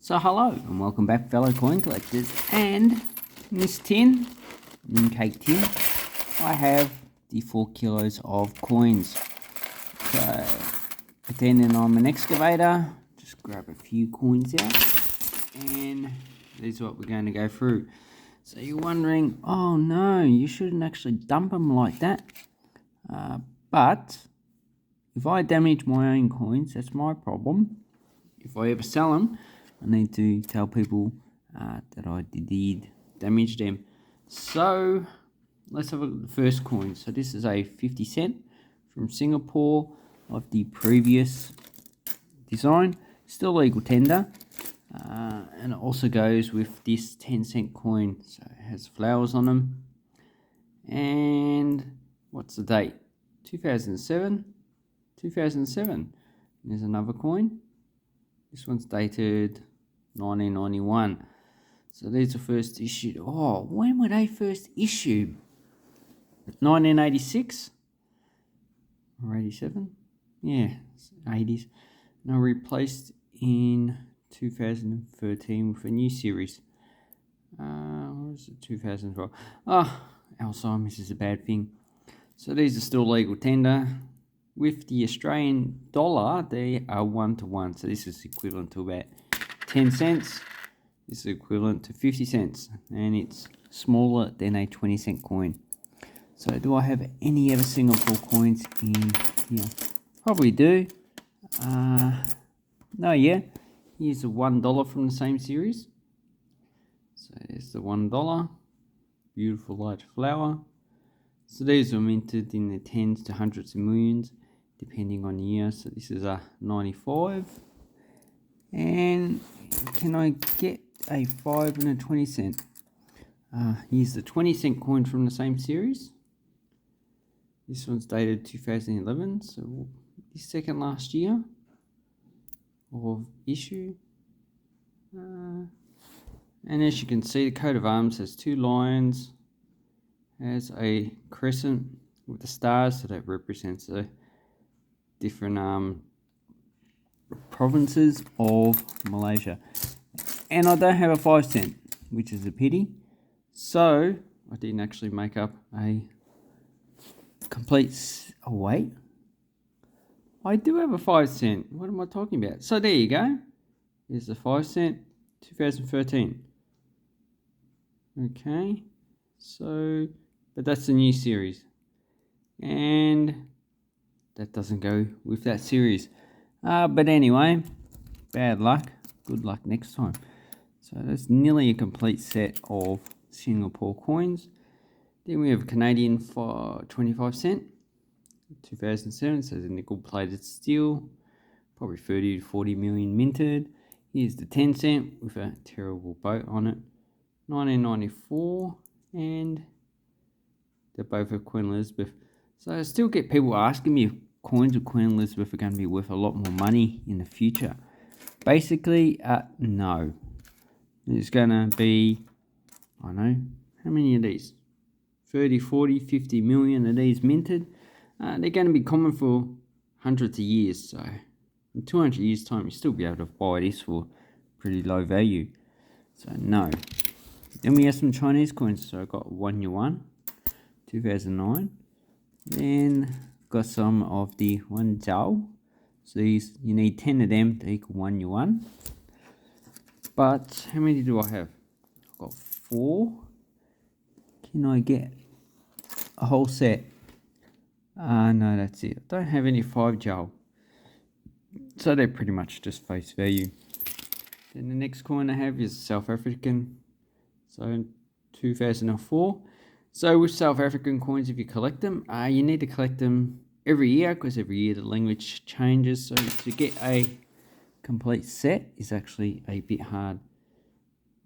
So hello and welcome back, fellow coin collectors, and in this tin, mooncake tin, I have the 4 kilos of coins. So pretending I'm an excavator, just grab a few coins out and this is what we're going to go through. So you're wondering, oh no, you shouldn't actually dump them like that, but if I damage my own coins, that's my problem. If I ever sell them, I need to tell people that I did damage them. So let's have a look at the first coin. So this is a 50 cent from Singapore of the previous design. Still legal tender. And it also goes with this 10-cent coin. So it has flowers on them. And what's the date? 2007. 2007. There's another coin. This one's dated 1991. So these are first issued. Oh, when were they first issued? 1986 or 87? Yeah, 80s. Now replaced in 2013 with a new series. What is it? 2012. Oh, Alzheimer's is a bad thing. So these are still legal tender. With the Australian dollar, they are 1-to-1. So this is equivalent to about 10 cents. This is equivalent to 50 cents. And it's smaller than a 20-cent coin. So do I have any other Singapore coins in here? Probably do. No, yeah. Here's a $1 from the same series. So there's the $1. Beautiful large flower. So these are minted in the tens to hundreds of millions, depending on the year. So this is a 95. And can I get a 5 and a 20 cent? Here's the 20-cent coin from the same series. This one's dated 2011, so the second last year of issue. And as you can see, the coat of arms has 2 lions, has a crescent with the stars, so that represents the different provinces of Malaysia. And I don't have a 5 cent, which is a pity. So I didn't actually make up a complete. Oh wait, I do have a 5 cent. What am I talking about? So there you go. Here's the 5 cent, 2013. Okay, so but that's the new series, and that doesn't go with that series. But anyway, bad luck. Good luck next time. So that's nearly a complete set of Singapore coins. Then we have a Canadian for 25 cent, 2007. So the nickel-plated steel, probably 30 to 40 million minted. Here's the 10 cent with a terrible boat on it, 1994, and they're both of Queen Elizabeth. So I still get people asking me if coins of Queen Elizabeth are going to be worth a lot more money in the future. Basically, no. There's going to be, I don't know, how many of these? 30, 40, 50 million of these minted. They're going to be common for hundreds of years. So in 200 years' time, you'll still be able to buy this for pretty low value. So no. Then we have some Chinese coins. So I got 1 yuan, 2009. Then got some of the 1 zhao. So these, you need 10 of them to equal 1 yuan. But how many do I have? I've got 4. Can I get a whole set? No, that's it. I don't have any 5 zhao. So they're pretty much just face value. Then the next coin I have is South African. So 2004. So with South African coins, if you collect them, you need to collect them every year, because every year the language changes. So to get a complete set is actually a bit hard.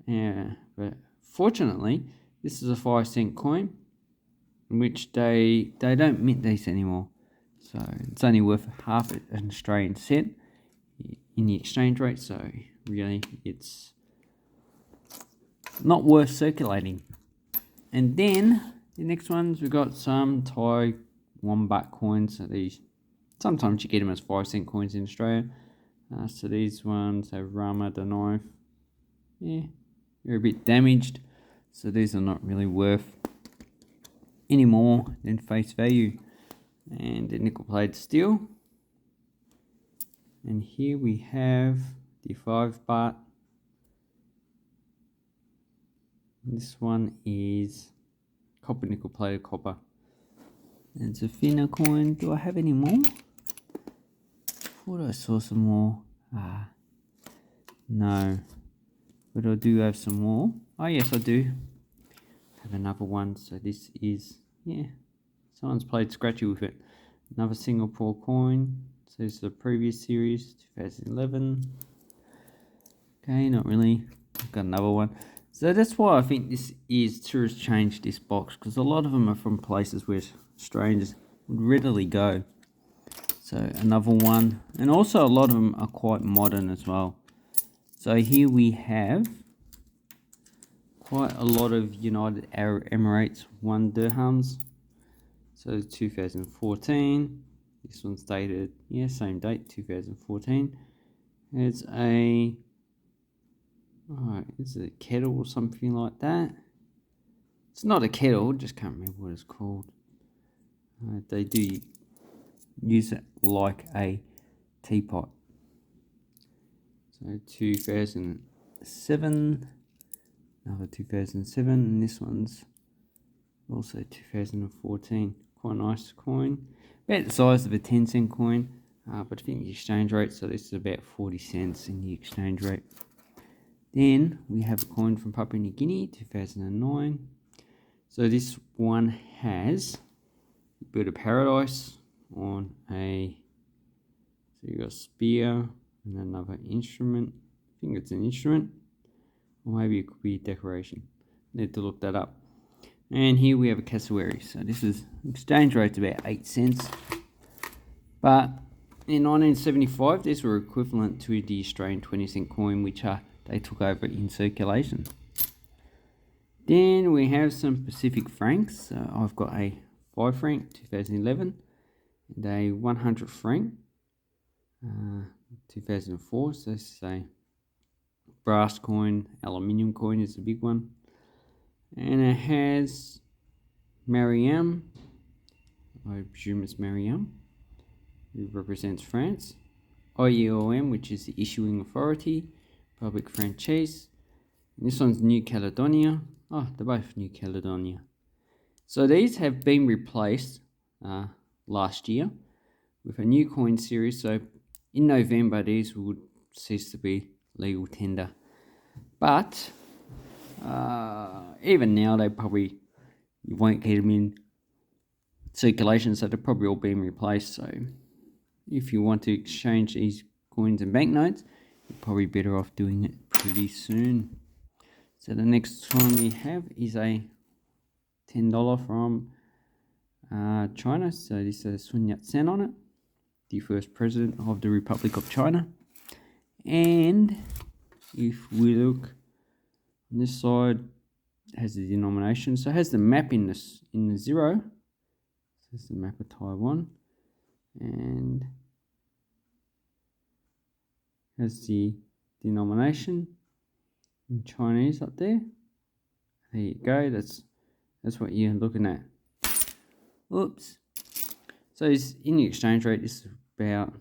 Yeah, but fortunately, this is a 5 cent coin, in which they don't mint these anymore. So it's only worth half an Australian cent in the exchange rate. So really, it's not worth circulating. And then the next ones, we've got some Thai Wombat coins. So these, sometimes you get them as 5 cent coins in Australia. So these ones have Rama the knife, yeah, they're a bit damaged, so these are not really worth any more than face value. And the nickel plated steel. And here we have the 5 baht. This one is copper, nickel plated copper. And it's a thinner coin. Do I have any more? Thought I saw some more. No. But I do have some more. Oh yes, I do have another one. So this is, yeah, someone's played scratchy with it. Another Singapore coin. So this is the previous series, 2011. Okay, not really. I've got another one. So that's why I think this is tourist change, this box, because a lot of them are from places where strangers would readily go. So another one, and also a lot of them are quite modern as well. So here we have quite a lot of United Arab Emirates 1 Durhams. So 2014. This one's dated, yeah, same date, 2014. It's a, alright, is it a kettle or something like that? It's not a kettle, just can't remember what it's called. They do use it like a teapot. So 2007, another 2007, and this one's also 2014. Quite a nice coin. About the size of a 10-cent coin, but I think the exchange rate, so this is about 40 cents in the exchange rate. Then we have a coin from Papua New Guinea, 2009. So this one has a Bird of Paradise on a, so you got a spear and another instrument. I think it's an instrument, or maybe it could be decoration. Need to look that up. And here we have a Cassowary. So this is exchange rate's about 8 cents. But in 1975, these were equivalent to the Australian 20-cent coin, which they took over in circulation. Then we have some Pacific francs. So I've got a 5 franc 2011 and a 100 franc 2004. So this is a brass coin, aluminium coin is the big one. And it has Mariam, I presume it's Mariam, who represents France. IEOM, which is the issuing authority, Republic Française. And this one's New Caledonia. Oh, they're both New Caledonia. So these have been replaced last year with a new coin series. So in November, these would cease to be legal tender. But even now, you won't get them in circulation, so they're probably all being replaced. So if you want to exchange these coins and banknotes, you're probably better off doing it pretty soon. So the next one we have is a $10 from China. So this has Sun Yat-sen on it, the first president of the Republic of China. And if we look on this side, it has the denomination. So it has the map in the zero. So this is the map of Taiwan. And has the denomination in Chinese up there. There you go. That's what you're looking at. Oops. So it's in the exchange rate, this is about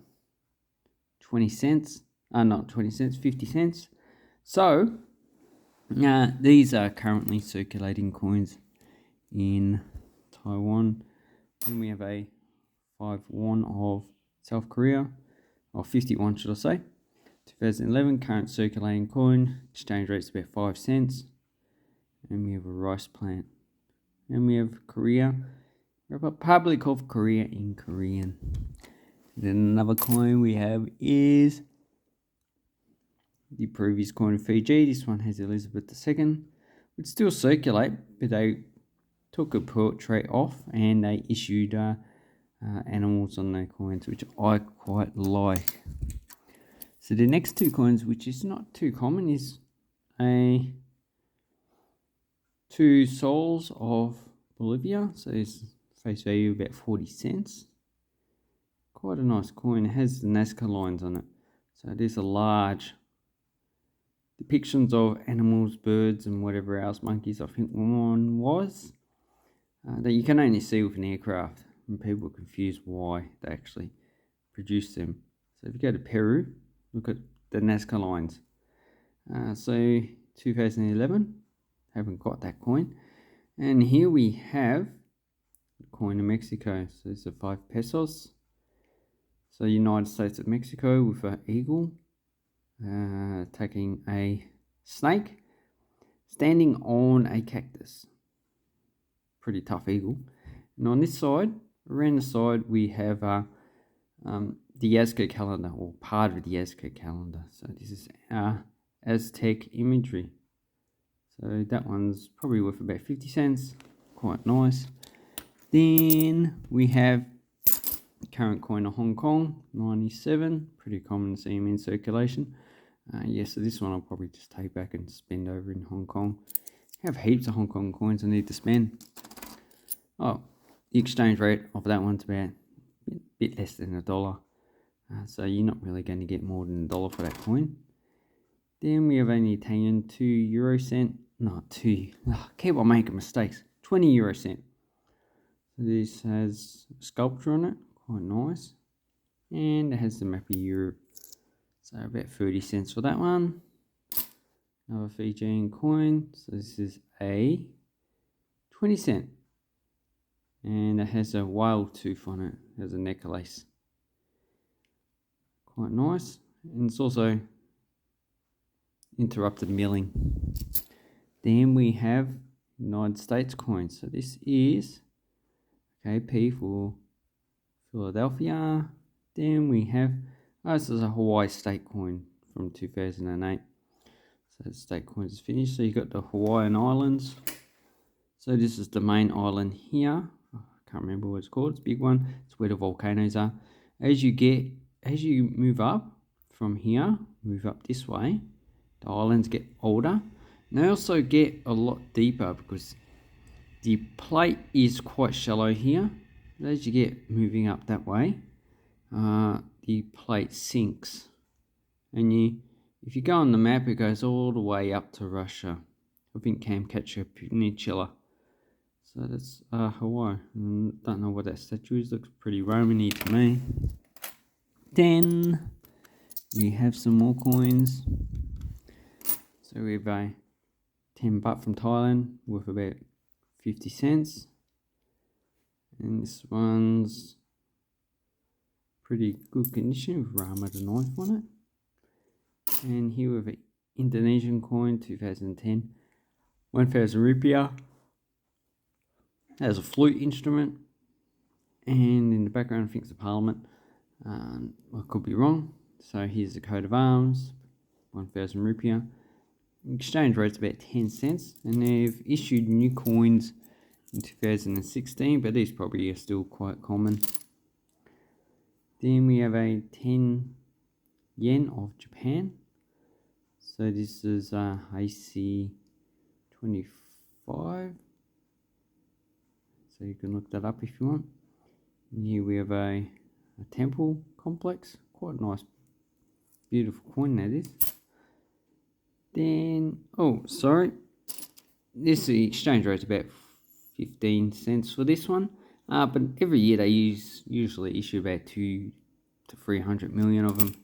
20 cents. Not 20 cents, 50 cents. So these are currently circulating coins in Taiwan. Then we have a 5 won of South Korea, or 51 should I say. 2011 current circulating coin, exchange rate's about 5 cents. And we have a rice plant. And we have Korea, Republic of Korea in Korean. Then another coin we have is the previous coin of Fiji. This one has Elizabeth II. Would still circulate, but they took a portrait off and they issued animals on their coins, which I quite like. So the next two coins, which is not too common, is a 2 sols of Bolivia. So it's face value about 40 cents. Quite a nice coin. It has the Nazca lines on it. So it is a large depictions of animals, birds, and whatever else, monkeys, I think one was, that you can only see with an aircraft, and people are confused why they actually produce them. So if you go to Peru, look at the Nazca lines. So 2011, haven't got that coin. And here we have the coin of Mexico. So it's a 5 pesos. So United States of Mexico with an eagle taking a snake, standing on a cactus. Pretty tough eagle. And on this side, around the side, we have the Aztec calendar, or part of the Aztec calendar. So this is Aztec imagery. So that one's probably worth about 50 cents. Quite nice. Then we have the current coin of Hong Kong, 97. Pretty common to see them in circulation. So this one I'll probably just take back and spend over in Hong Kong. I have heaps of Hong Kong coins I need to spend. Oh, the exchange rate of that one's about a bit less than $1. So you're not really going to get more than $1 for that coin. Then we have an Italian 2 euro cent. No, 2. Keep on making mistakes. 20 euro cent. So this has a sculpture on it. Quite nice. And it has the map of Europe. So about 30 cents for that one. Another Fijian coin. So this is a 20 cent. And it has a whale tooth on it. It has a necklace. Quite nice. And it's also interrupted milling. Then we have United States coins. So this is KP for Philadelphia. Then we have, this is a Hawaii state coin from 2008. So the state coins is finished. So you got the Hawaiian Islands. So this is the main island here. I can't remember what it's called. It's a big one. It's where the volcanoes are. As you move up from here, move up this way, the islands get older. And they also get a lot deeper because the plate is quite shallow here. But as you get moving up that way, the plate sinks. And if you go on the map, it goes all the way up to Russia. I think Kamchatka Peninsula. So that's Hawaii. Don't know what that statue is. Looks pretty Roman-y to me. Then we have some more coins. So we have a 10 baht from Thailand worth about 50 cents. And this one's pretty good condition with Rama the knife on it. And here we have an Indonesian coin, 2010, 1,000 rupiah. It has a flute instrument. And in the background, I think it's a parliament. I could be wrong. So here's the coat of arms, 1,000 rupiah. Exchange rate's about 10 cents, and they've issued new coins in 2016, but these probably are still quite common. Then we have a 10 yen of Japan. So this is AC 25. So you can look that up if you want. And here we have a temple complex. Quite nice, beautiful coin that is. Then, this exchange rate's about 15 cents for this one. But every year they usually issue about 2 to 300 million of them.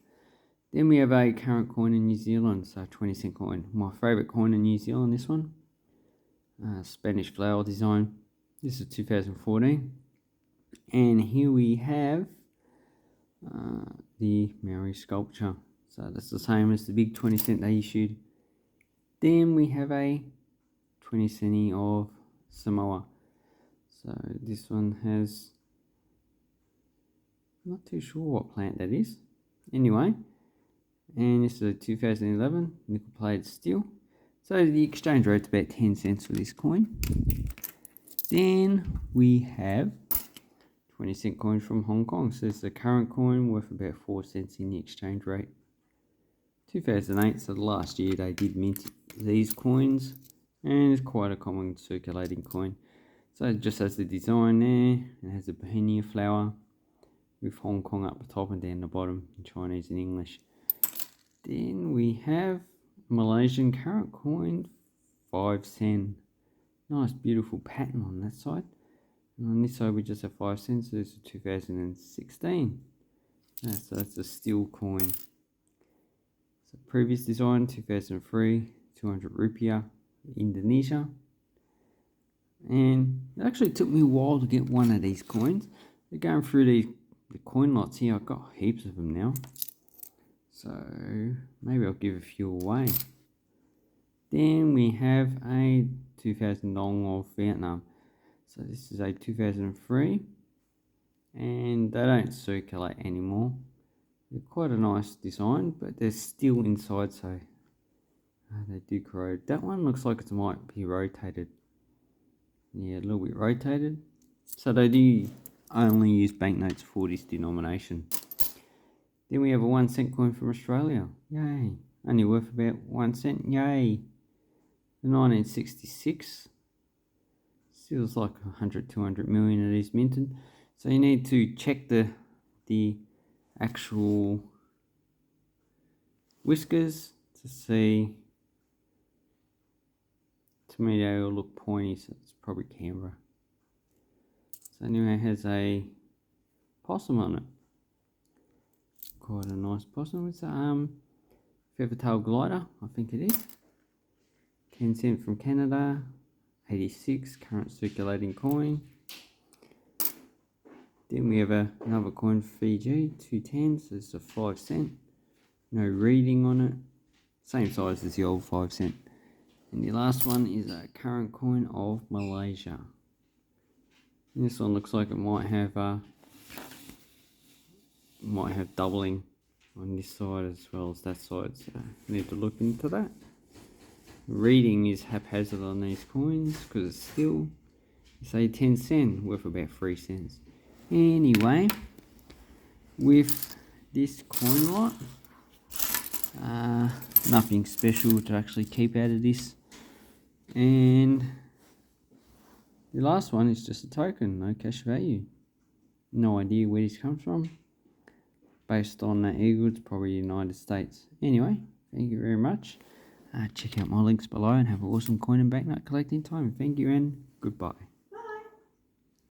Then we have a current coin in New Zealand, so 20 cent coin. My favourite coin in New Zealand, this one. Spanish flower design. This is 2014. And here we have the Maori sculpture. So that's the same as the big 20 cent they issued. Then we have a 20 centi of Samoa. So this one has, I'm not too sure what plant that is. Anyway, and this is a 2011 nickel plated steel. So the exchange rate's about 10 cents for this coin. Then we have 20 cent coin from Hong Kong. So it's the current coin worth about 4 cents in the exchange rate. 2008, so the last year they did mint these coins, and it's quite a common circulating coin. So it just has the design there. It has a bohenia flower with Hong Kong up the top and down the bottom in Chinese and English. Then we have Malaysian current coin, 5 sen. Nice beautiful pattern on that side. And on this side we just have 5 cents. This is 2016. So that's a steel coin. So previous design 2003, 200 rupiah, Indonesia. And it actually took me a while to get one of these coins. They're going through the coin lots here. I've got heaps of them now. So maybe I'll give a few away. Then we have a 2000 dong of Vietnam. So this is a 2003. And they don't circulate anymore. They're quite a nice design, but they're still inside, so they do corrode. That one looks like it might be rotated. Yeah, a little bit rotated. So they do only use banknotes for this denomination. Then we have a 1 cent coin from Australia. Yay. Only worth about 1 cent. Yay. The 1966. Feels like 100, 200 million of these minted. So you need to check the actual whiskers to see. To me they all look pointy, so it's probably Canberra. So anyway, it has a possum on it. Quite a nice possum. It's a feathertail glider, I think it is. 10 cent from Canada. 86 current circulating coin. Then we have another coin for Fiji, 210, so it's a 5 cent. No reading on it. Same size as the old 5 cent. And the last one is a current coin of Malaysia. And this one looks like it might have doubling on this side as well as that side, so need to look into that. Reading is haphazard on these coins because it's still, say 10 cent, worth about 3 cents. Anyway, with this coin lot, nothing special to actually keep out of this. And the last one is just a token, no cash value. No idea where this comes from. Based on the eagles, probably United States. Anyway, thank you very much. Check out my links below and have an awesome coin and banknote collecting time. Thank you and goodbye.